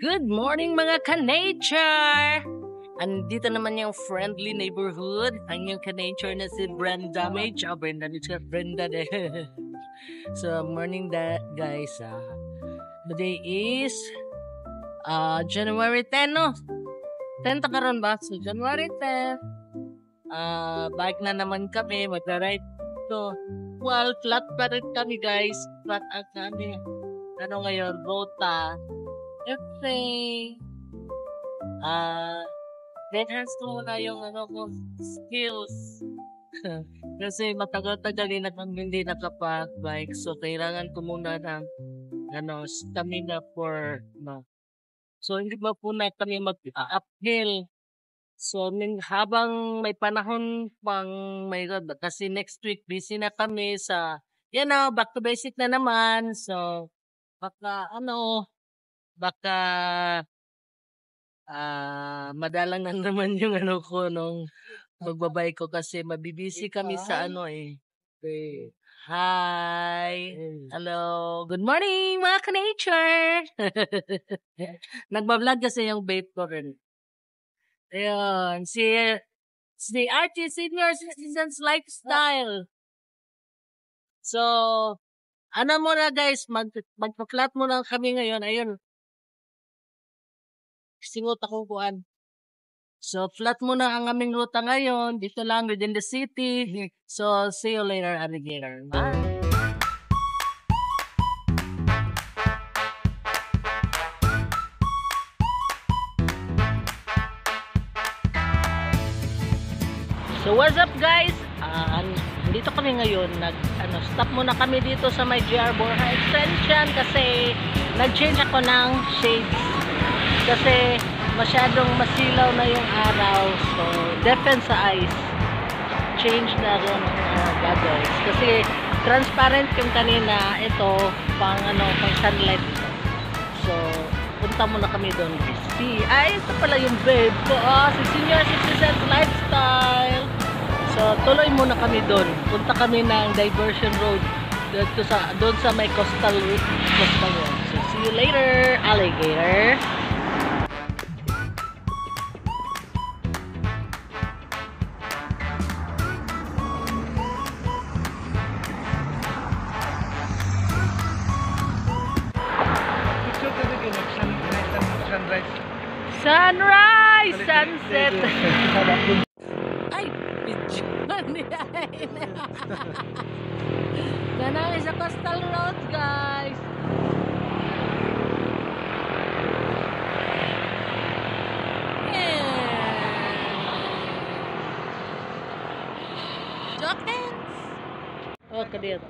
Good morning mga ka-nature! Andito naman yung friendly neighborhood. Ang yung ka-nature na si Brenda. May Brenda. Brenda de. So, morning guys. Today is January 10, no? 10 ta karon ba? So, January 10. Bike na naman kami. Mag-ride to. Well, flat pa rin kami guys. Flat out kami. Ano ngayon? Rota. Okay. Enhance ko muna yung skills. Kasi matagal-tagal din akong hindi nakapag-bike. So, kailangan ko muna ng stamina for So, hindi ba po na kami mag-uphill. So, habang may panahon pang kasi next week busy na kami sa, back to basic na naman. So, baka madalang na naman yung nung magbabay ko kasi mabibisi kami sa Okay. Hi! Hello! Good morning mga ka-nature! Nagbablog kasi yung babe ko rin. Ayun, si RT Senior Citizens Lifestyle. So, muna guys, magpa-flat muna kami ngayon. Ayun. Singot akong kuan. So, flat muna ang aming ruta ngayon. Dito lang within the city. So, see you later, alligator. Bye! So, what's up guys? Dito kami ngayon, stop muna kami dito sa may GR Borja Extension kasi nag-change ako ng shades kasi masyadong masilaw na yung araw, so defense sa eyes, change na rin goggles kasi transparent yung kanina, ito pang sunlight ito. So punta muna kami doon. Ito pala yung babe ko, si Senior Citizens Lifestyle. So, tuloy muna kami doon. Punta kami ng diversion road doon sa may coastal road. So, see you later, alligator. Sunrise! Sunset! Ay! Ganang sa coastal road guys. Jokens. Oh, kadito.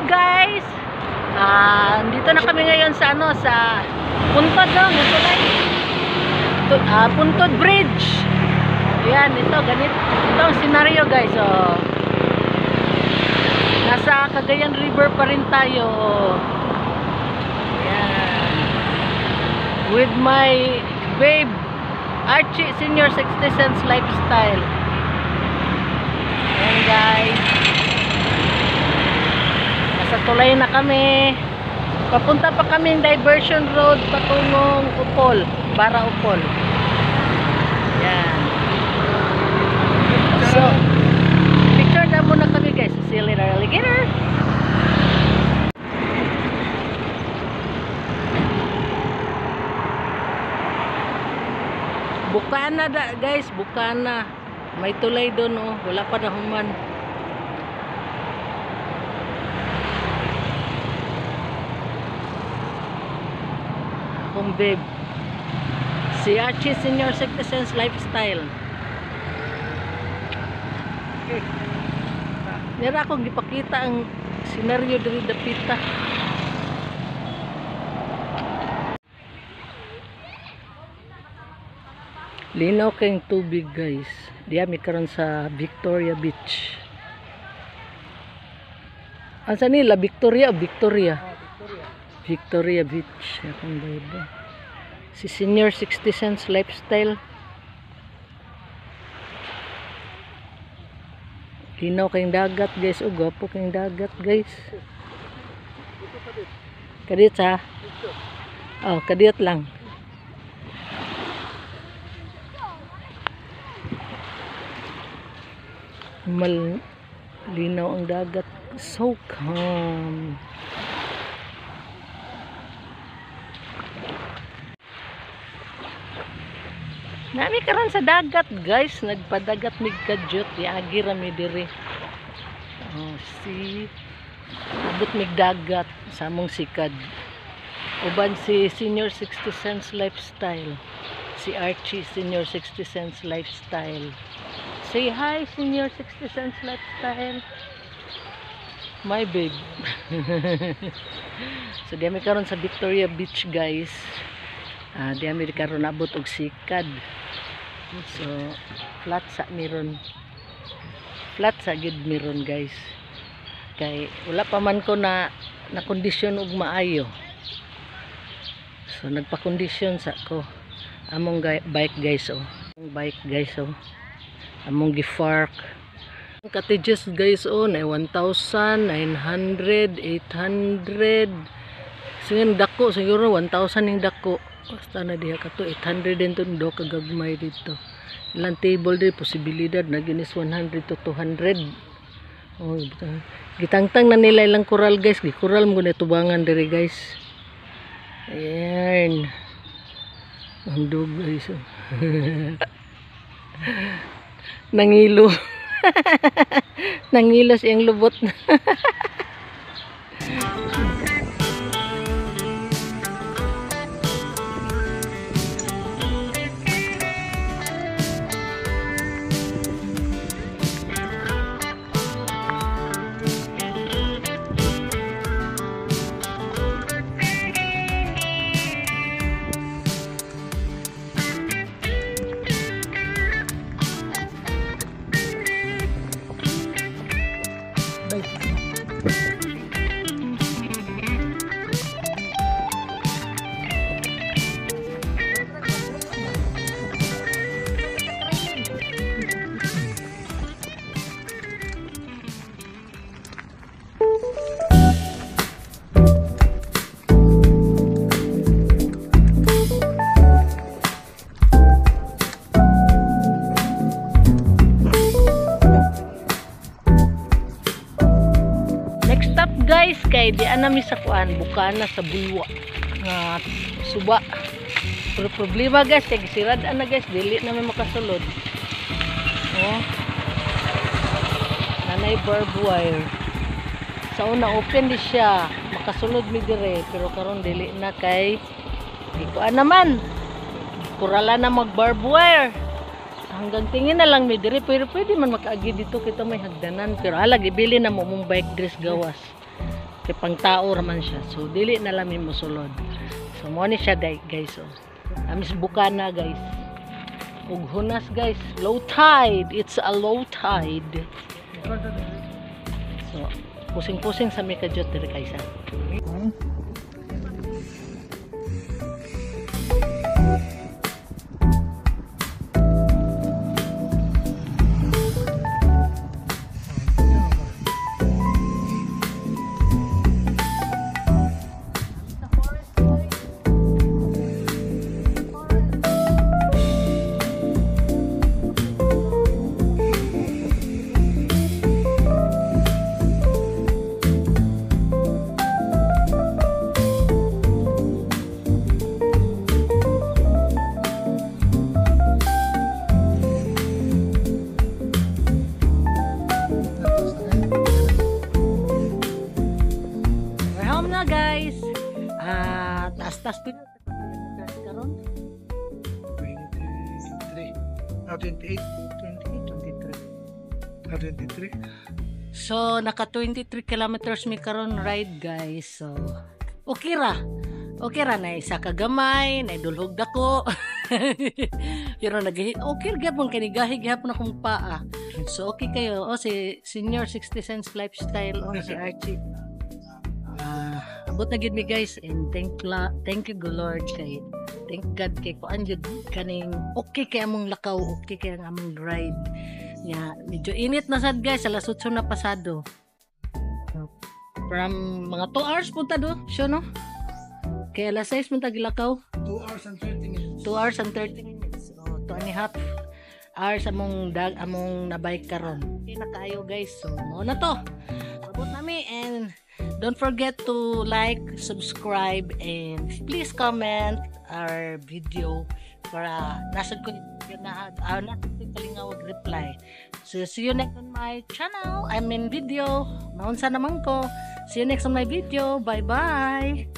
Guys, dito na kami ngayon sa Puntod, Puntod Bridge. Ayan, ito ang scenario guys. Nasa Cagayan River pa rin tayo. Ayan. With my babe Archie Senior Citizens Lifestyle. Ayan guys. Tulay na kami. Papunta pa kami diversion road patungong Upol, Bara Upol. Yan. So, picture na muna kami guys. See you later, alligator. Bukana guys, bukana. May tulay doon oh, wala pa na human. Home babe. Si Archie Senior Citizens Lifestyle. Nira akong gipakita ang senaryo diri dapita. Linaw kayong tubig guys. Diya mi karon sa Victoria Beach. Asa nila? Victoria o Victoria? Victoria Beach. Akong baby. Si Senior Citizens Lifestyle. Linaw kayong dagat guys. O gwapo kayong dagat guys. Kadit ha? Oh, kadit lang. Linaw ang dagat, so calm. Nami karon sa dagat guys, nagpadagat mig kadyot, yagi rami diri. Oh, see, abot mig dagat sa among sikad. Uban si Senior Citizens Lifestyle, si Archie Senior Citizens Lifestyle. Say hi, Senior Citizens Lifestyle. My babe. So, di kami karon sa Victoria Beach, guys. Di kami karon abot og sikad. So, flat sa miron. Flat sa gid miron, guys. Kay wala pa man ko na kondisyon og maayo. So, nagpa-kondisyon sa ko. Among bike, guys, oh. Among bike, guys, oh. Among gifark ang cottages guys oh na 1,900 800 sing dako siguro 1,000 ning dako basta na diha kato 800 din tong do kagagmay dito ilang table di posibilidad na ginis 100 to 200 oh gitangtang na nila ilang coral guys gikoral mo na tubangan diri guys ayan ang dog guys oh. Nangilo. Nangilo siyang lubot. Guys, kay di anami sa kuan bukana sa bulwa nga suba. Pero problema guys, kay gisirad ana guys, dili na may makasulod. Oh. Nanay barbed wire. Sa una open di siya, makasulod mi dire, pero karon dili na kay di kuan naman. Kurala na mag barbed wire. Hanggang tingin na lang mi dire, pero pwede man makaagi dito kita may hagdanan, pero halag ibili na mo mong bike dress gawas. Kay pang tao raman siya. So dili na lang mo sulod. So mo ni siya guys oh. Amis bukana guys. Ug hunas guys, low tide. It's a low tide. So pusing-pusing sa mikajot diri kaysa. Tas pila ka kilometers karon? 23. 28. 23. 23. So naka 23 kilometers mi karon ride guys. So okay ra. Okay ra na isa ka gamay, na idulhog dako. Pero okay gyapon kay gahig gyapon akong paa. So okay kayo. O si Senior 60 Cents Lifestyle o si Archie. Abot na gid mi guys and thank you go Lord kay thank God kay ko anjud kaning okay kay among lakaw, okay kay ang among ride. Ya, medyo init na sad guys, alas 8 na pasado. From mga 2 hours punta do, sure no? Kaya alas 6 punta gilakaw. 2 hours and 30 minutes. 2 hours and 30 minutes. So, 2.5 hours among nabike karon. Okay na kayo guys. So, mo na to. Abot nami and don't forget to like, subscribe, and please comment our video para nasad ko na kalingawag reply. So, see you next on my channel. I'm in video. Maunsa naman ko. See you next on my video. Bye-bye.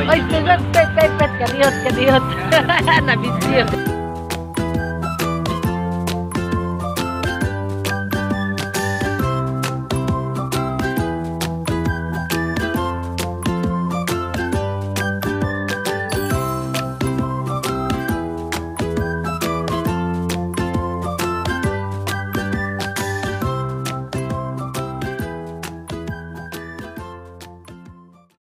Ay, pet, kadiyot. Na video.